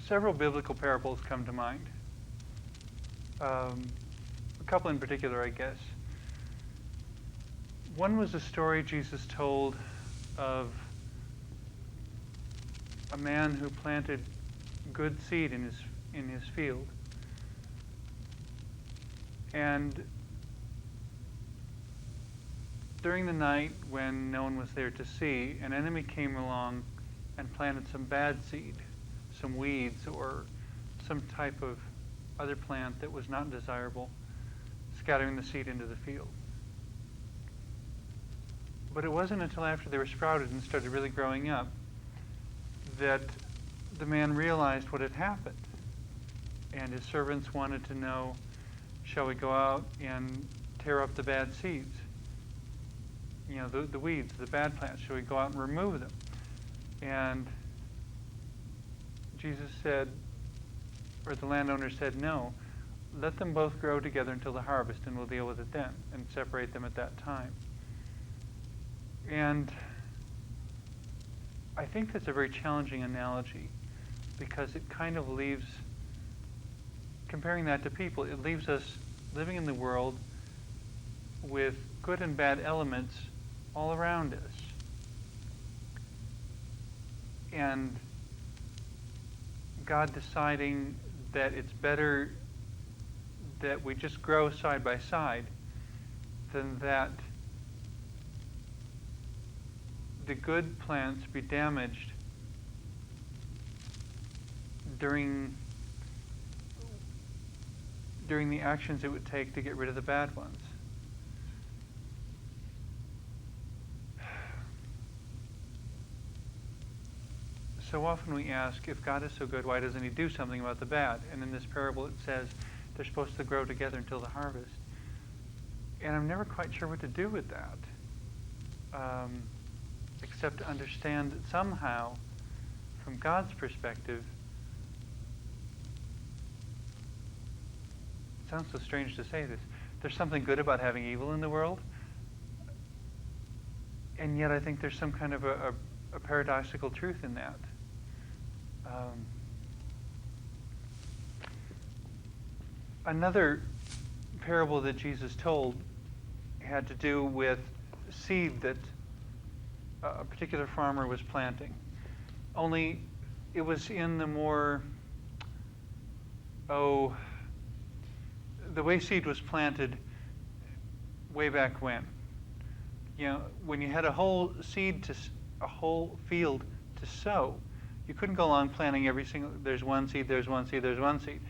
Several biblical parables come to mind. A couple in particular, I guess. One was a story Jesus told of a man who planted good seed in his field. And during the night, when no one was there to see, an enemy came along and planted some bad seed, some weeds or some type of other plant that was not desirable, scattering the seed into the field. But it wasn't until after they were sprouted and started really growing up that the man realized what had happened. And his servants wanted to know, shall we go out and tear up the bad seeds? You know, the weeds, the bad plants, shall we go out and remove them? And Jesus said, or the landowner said, no, let them both grow together until the harvest, and we'll deal with it then, and separate them at that time. And I think that's a very challenging analogy, because it kind of leaves, comparing that to people, it leaves us living in the world with good and bad elements all around us. And God deciding that it's better that we just grow side by side than that the good plants be damaged during the actions it would take to get rid of the bad ones. So often we ask, if God is so good, why doesn't he do something about the bad? And in this parable it says they're supposed to grow together until the harvest. And I'm never quite sure what to do with that, except to understand that somehow, from God's perspective, it sounds so strange to say this, there's something good about having evil in the world, and yet I think there's some kind of a paradoxical truth in that. Another parable that Jesus told had to do with seed that a particular farmer was planting. Only it was in the more, the way seed was planted way back when. You know, when you had a whole field to sow, you couldn't go along planting every single, there's one seed, there's one seed, there's one seed.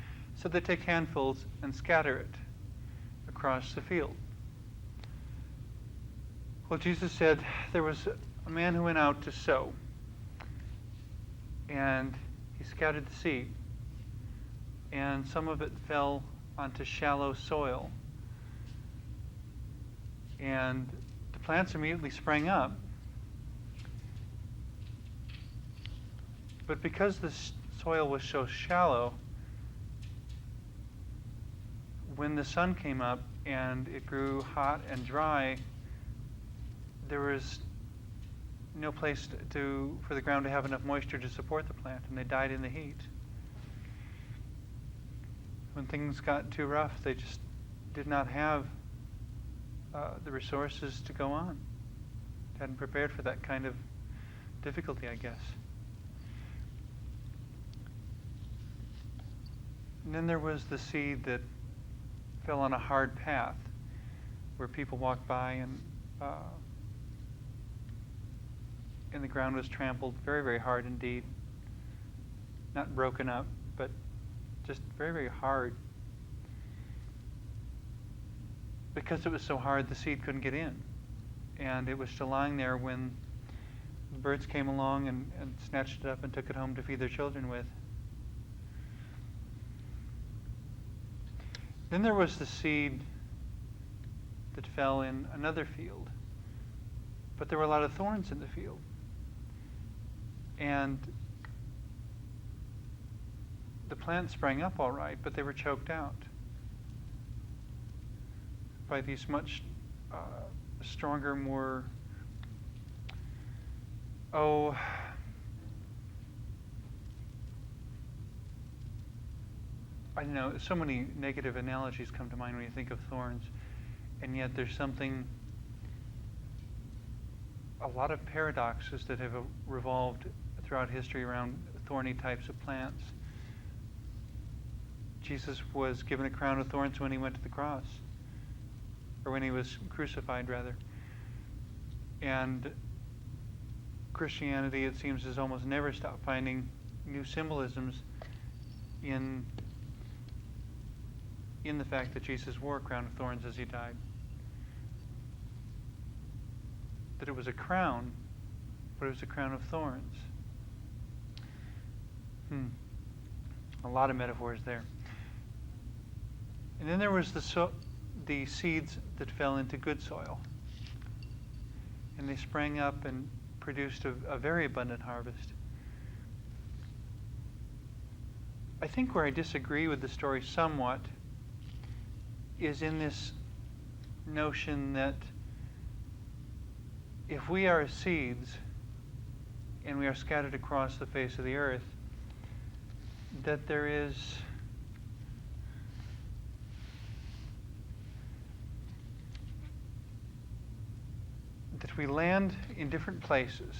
So they take handfuls and scatter it across the field. Well, Jesus said there was a man who went out to sow, and he scattered the seed, and some of it fell onto shallow soil, and the plants immediately sprang up. But because the soil was so shallow, when the sun came up and it grew hot and dry, there was no place for the ground to have enough moisture to support the plant, and they died in the heat. When things got too rough, they just did not have the resources to go on. Hadn't prepared for that kind of difficulty, I guess. And then there was the seed that fell on a hard path where people walked by, and the ground was trampled very, very hard indeed. Not broken up, but just very, very hard. Because it was so hard, the seed couldn't get in. And it was still lying there when the birds came along and snatched it up and took it home to feed their children with. Then there was the seed that fell in another field. But there were a lot of thorns in the field. And the plants sprang up all right, but they were choked out by these much stronger, more, I don't know, so many negative analogies come to mind when you think of thorns, and yet there's something, a lot of paradoxes that have revolved throughout history around thorny types of plants. Jesus was given a crown of thorns when he went to the cross, or when he was crucified, rather. And Christianity, it seems, has almost never stopped finding new symbolisms in the fact that Jesus wore a crown of thorns as he died. That it was a crown, but it was a crown of thorns. A lot of metaphors there. And then there was the seeds that fell into good soil. And they sprang up and produced a very abundant harvest. I think where I disagree with the story somewhat is in this notion that if we are seeds and we are scattered across the face of the earth, that there is that we land in different places,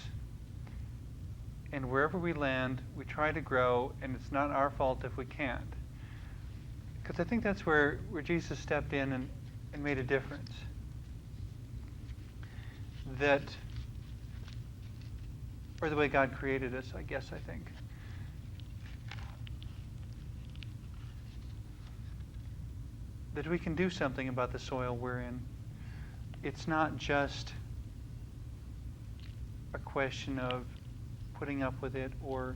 and wherever we land, we try to grow, and it's not our fault if we can't. Because I think that's where Jesus stepped in and made a difference. That, or the way God created us, I guess, I think. That we can do something about the soil we're in. It's not just a question of putting up with it or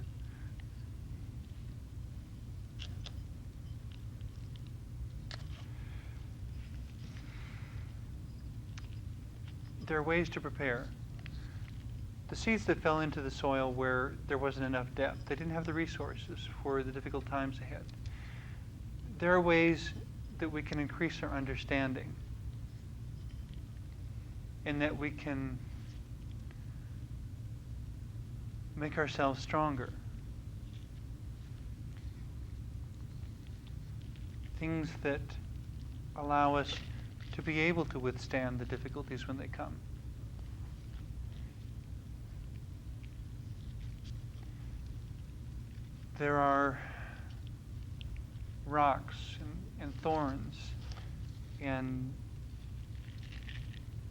there are ways to prepare. The seeds that fell into the soil where there wasn't enough depth, they didn't have the resources for the difficult times ahead. There are ways that we can increase our understanding and that we can make ourselves stronger. Things that allow us to be able to withstand the difficulties when they come. There are rocks and thorns and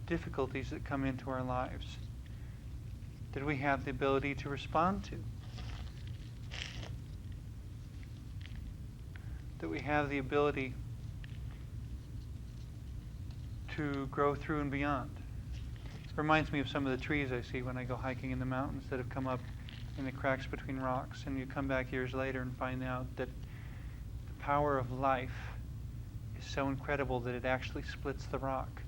difficulties that come into our lives that we have the ability to respond to. That we have the ability to grow through and beyond. It reminds me of some of the trees I see when I go hiking in the mountains that have come up in the cracks between rocks, and you come back years later and find out that the power of life is so incredible that it actually splits the rock.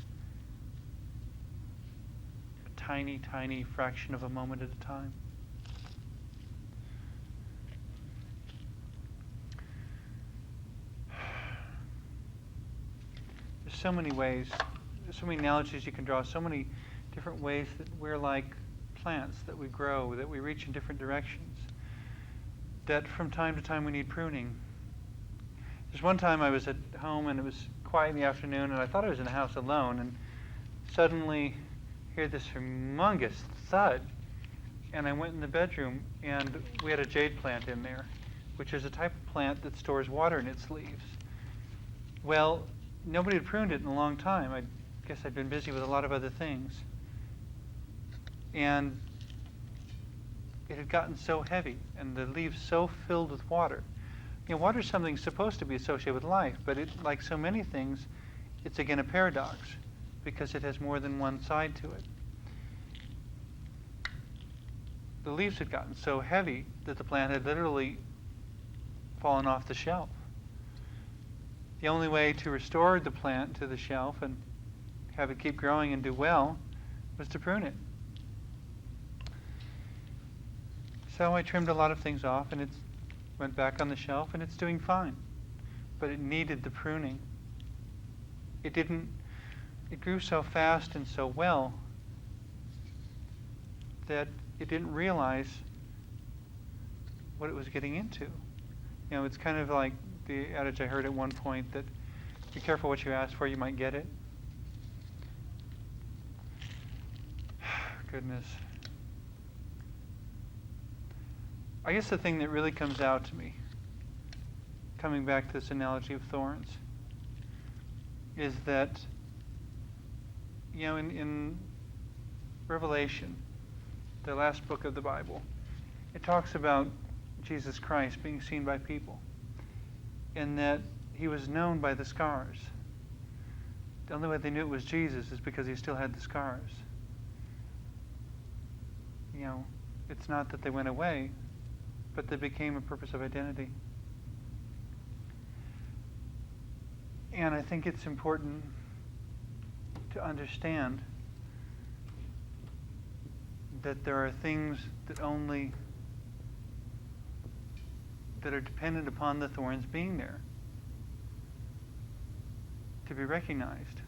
A tiny, tiny fraction of a moment at a time. There's so many ways, there's so many analogies you can draw, so many different ways that we're like plants, that we grow, that we reach in different directions, that from time to time we need pruning. There's one time I was at home and it was quiet in the afternoon and I thought I was in the house alone, and suddenly I hear this humongous thud, and I went in the bedroom and we had a jade plant in there, which is a type of plant that stores water in its leaves. Well, nobody had pruned it in a long time. I guess I'd been busy with a lot of other things. And it had gotten so heavy and the leaves so filled with water. You know, water is something supposed to be associated with life, but it, like so many things, it's again a paradox because it has more than one side to it. The leaves had gotten so heavy that the plant had literally fallen off the shelf. The only way to restore the plant to the shelf and have it keep growing and do well was to prune it. So I trimmed a lot of things off and it went back on the shelf and it's doing fine. But it needed the pruning. It grew so fast and so well that it didn't realize what it was getting into. You know, it's kind of like the adage I heard at one point that be careful what you ask for, you might get it. Goodness. I guess the thing that really comes out to me, coming back to this analogy of thorns, is that, in Revelation, the last book of the Bible, it talks about Jesus Christ being seen by people, and that he was known by the scars. The only way they knew it was Jesus is because he still had the scars. It's not that they went away, but they became a purpose of identity. And I think it's important to understand that there are things that are dependent upon the thorns being there to be recognized.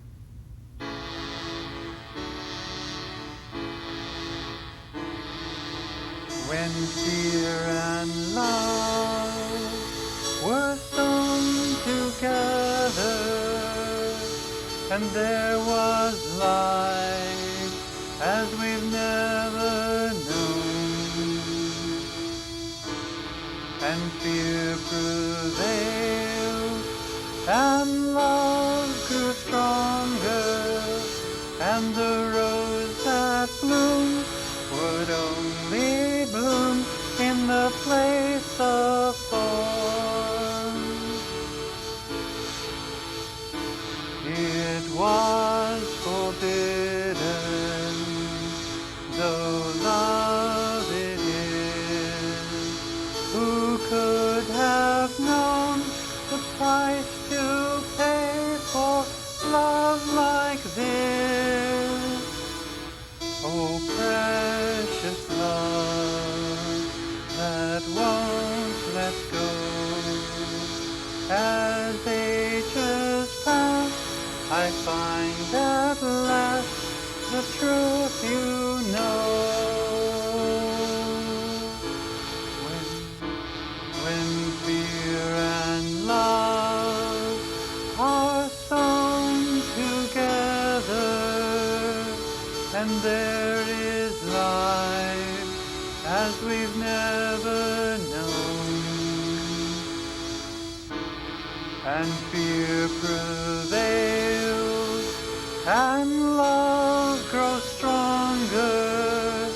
When fear and love were sown together, and there was life as we've never known, and fear prevailed, and love grew stronger, and the rose that bloomed would only bloom in the place of thorns. It was forbidden, though love it is. Who could have known the price to pay for love like this? Oh, precious love that won't let go. As ages pass, I find at last the truth you know. When fear and love are sown together, and there is life as we've never known, and fear prevails, and love grows stronger,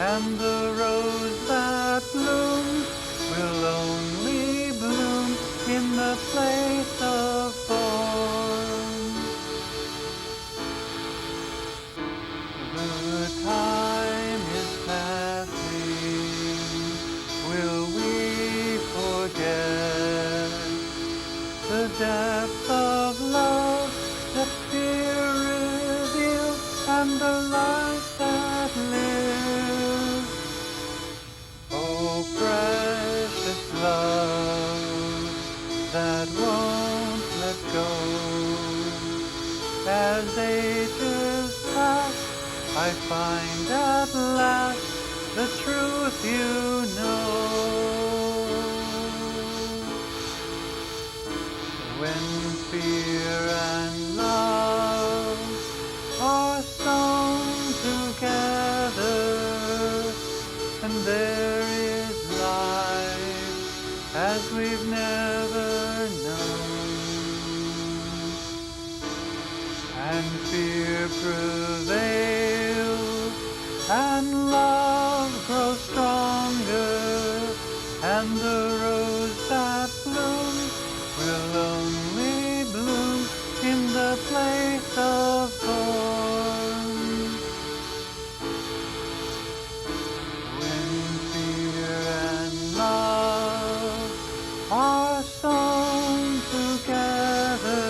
and the rose that blooms will only bloom in the place of thorns. The time is passing, will we forget the depth of love that fear reveals, and the life that lives? Oh, precious love that won't let go. As ages pass, I find at last the truth you know. When fear and love are sown together, and there is life as we've never known, and fear prevails, and love grows stronger, and the rose that blooms will only bloom in the place of thorns. When fear and love are sown together,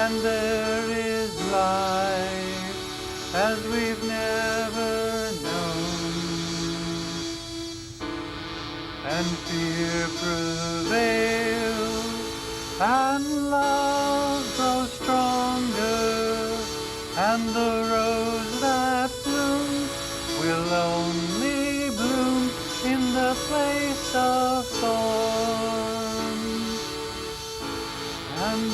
and there is life as we've never known, and fear prevails, and love grows stronger, and the rose that blooms will only bloom in the place of thorns.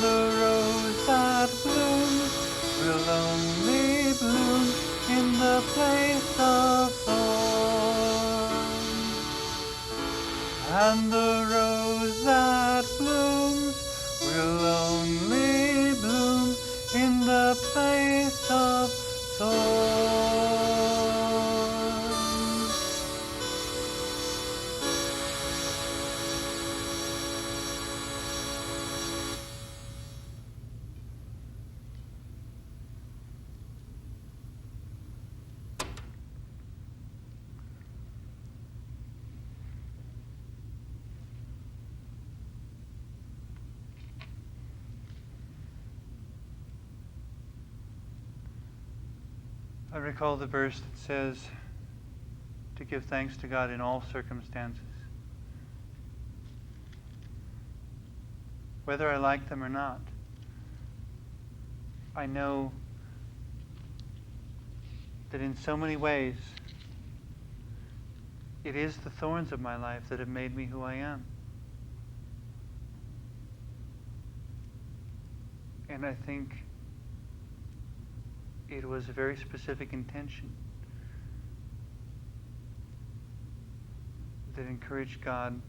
And the rose that blooms will only bloom in the place of thorns. And the rose that blooms will only bloom in the place of thorns. I recall the verse that says to give thanks to God in all circumstances, whether I like them or not. I know that in so many ways it is the thorns of my life that have made me who I am. And I think it was a very specific intention that encouraged God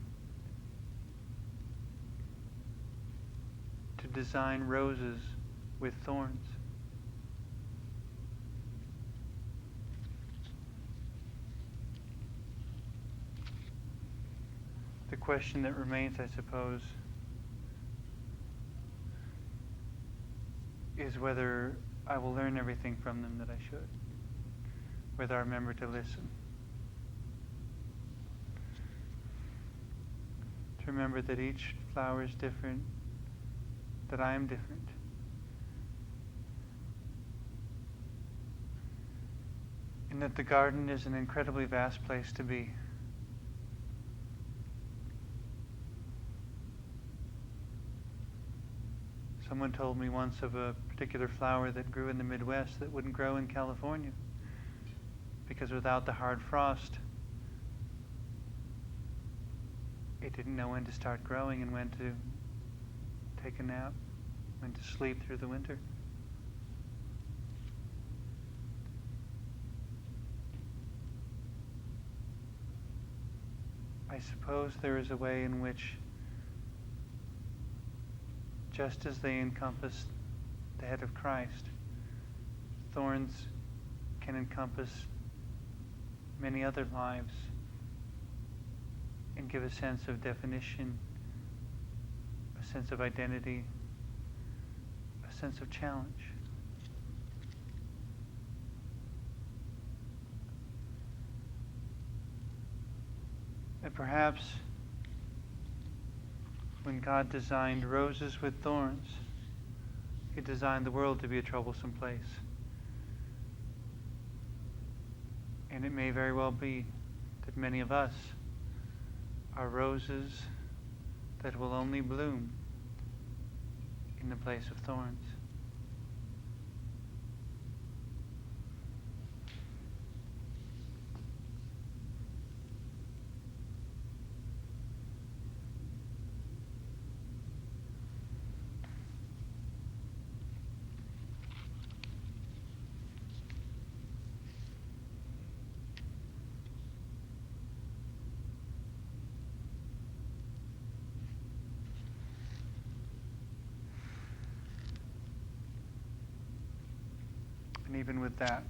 to design roses with thorns. The question that remains, I suppose, is whether I will learn everything from them that I should, whether I remember to listen. To remember that each flower is different, that I am different. And that the garden is an incredibly vast place to be. Someone told me once of a particular flower that grew in the Midwest that wouldn't grow in California because without the hard frost, it didn't know when to start growing and when to take a nap, when to sleep through the winter. I suppose there is a way in which, just as they encompass the head of Christ, thorns can encompass many other lives and give a sense of definition, a sense of identity, a sense of challenge. And perhaps when God designed roses with thorns, He designed the world to be a troublesome place. And it may very well be that many of us are roses that will only bloom in the place of thorns. And even with that,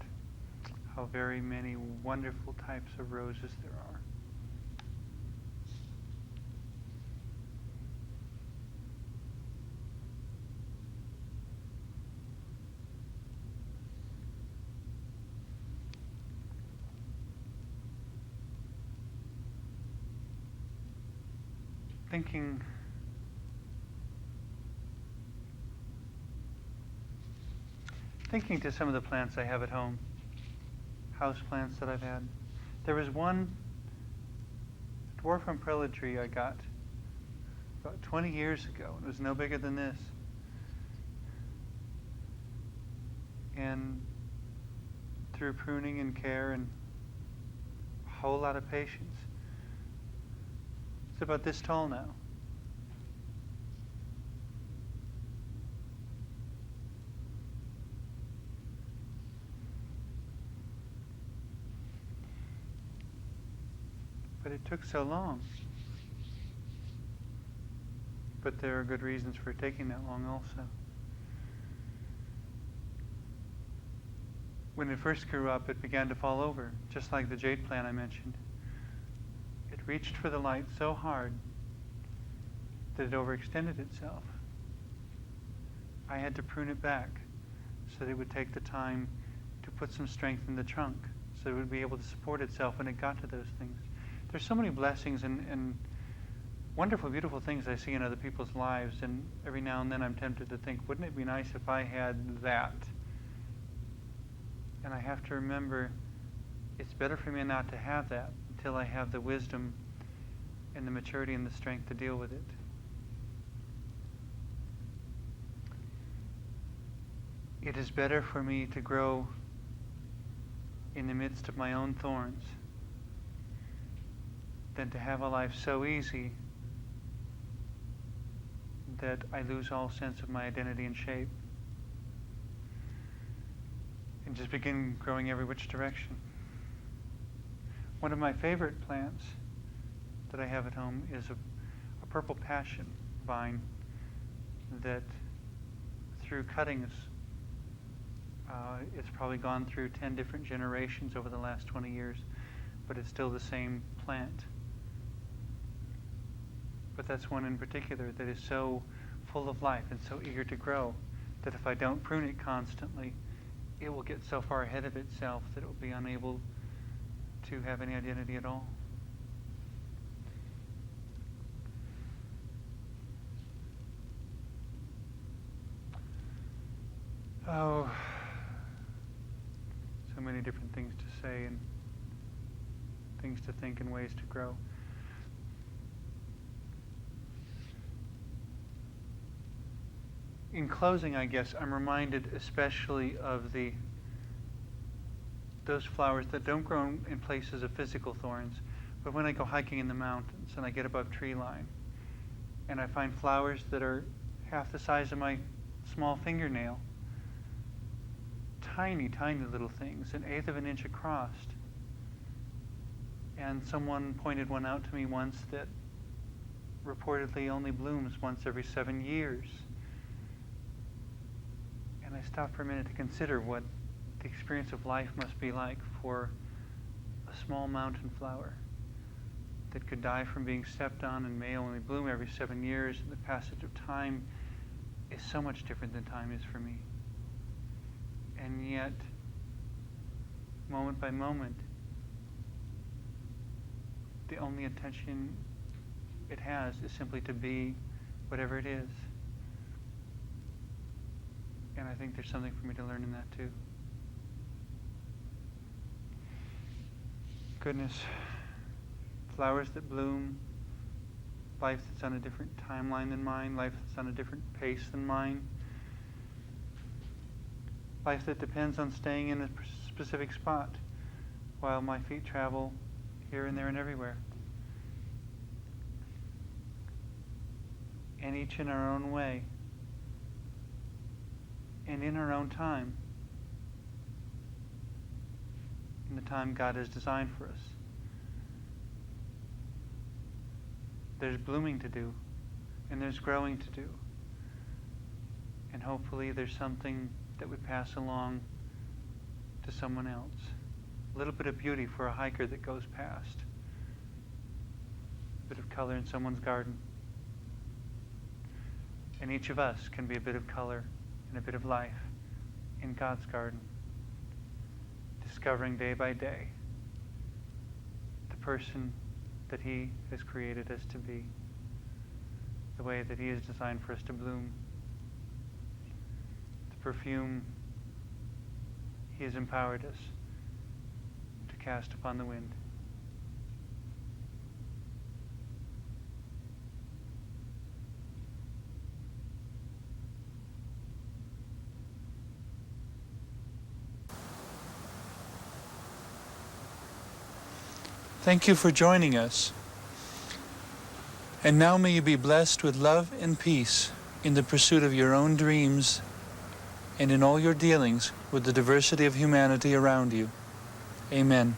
how very many wonderful types of roses there are. Thinking to some of the plants I have at home, house plants that I've had. There was one dwarf umbrella tree I got about 20 years ago. It was no bigger than this. And through pruning and care and a whole lot of patience, it's about this tall now. But it took so long. But there are good reasons for taking that long also. When it first grew up, it began to fall over, just like the jade plant I mentioned. It reached for the light so hard that it overextended itself. I had to prune it back so that it would take the time to put some strength in the trunk so it would be able to support itself when it got to those things. There's so many blessings and wonderful, beautiful things I see in other people's lives, and every now and then I'm tempted to think, wouldn't it be nice if I had that? And I have to remember, it's better for me not to have that until I have the wisdom and the maturity and the strength to deal with it. It is better for me to grow in the midst of my own thorns than to have a life so easy that I lose all sense of my identity and shape and just begin growing every which direction. One of my favorite plants that I have at home is a purple passion vine that through cuttings, it's probably gone through 10 different generations over the last 20 years, but it's still the same plant. But that's one in particular that is so full of life and so eager to grow that if I don't prune it constantly, it will get so far ahead of itself that it will be unable to have any identity at all. Oh, so many different things to say and things to think and ways to grow. In closing, I guess, I'm reminded especially of those flowers that don't grow in places of physical thorns, but when I go hiking in the mountains and I get above tree line and I find flowers that are half the size of my small fingernail, tiny, tiny little things, an eighth of an inch across. And someone pointed one out to me once that reportedly only blooms once every 7 years. And I stopped for a minute to consider what the experience of life must be like for a small mountain flower that could die from being stepped on and may only bloom every 7 years. And the passage of time is so much different than time is for me. And yet, moment by moment, the only intention it has is simply to be whatever it is. And I think there's something for me to learn in that too. Goodness, flowers that bloom, life that's on a different timeline than mine, life that's on a different pace than mine, life that depends on staying in a specific spot while my feet travel here and there and everywhere. And each in our own way and in our own time, in the time God has designed for us. There's blooming to do, and there's growing to do. And hopefully there's something that would pass along to someone else. A little bit of beauty for a hiker that goes past. A bit of color in someone's garden. And each of us can be a bit of color and a bit of life in God's garden, discovering day by day the person that He has created us to be, the way that He has designed for us to bloom, the perfume He has empowered us to cast upon the wind. Thank you for joining us. And now may you be blessed with love and peace in the pursuit of your own dreams and in all your dealings with the diversity of humanity around you. Amen.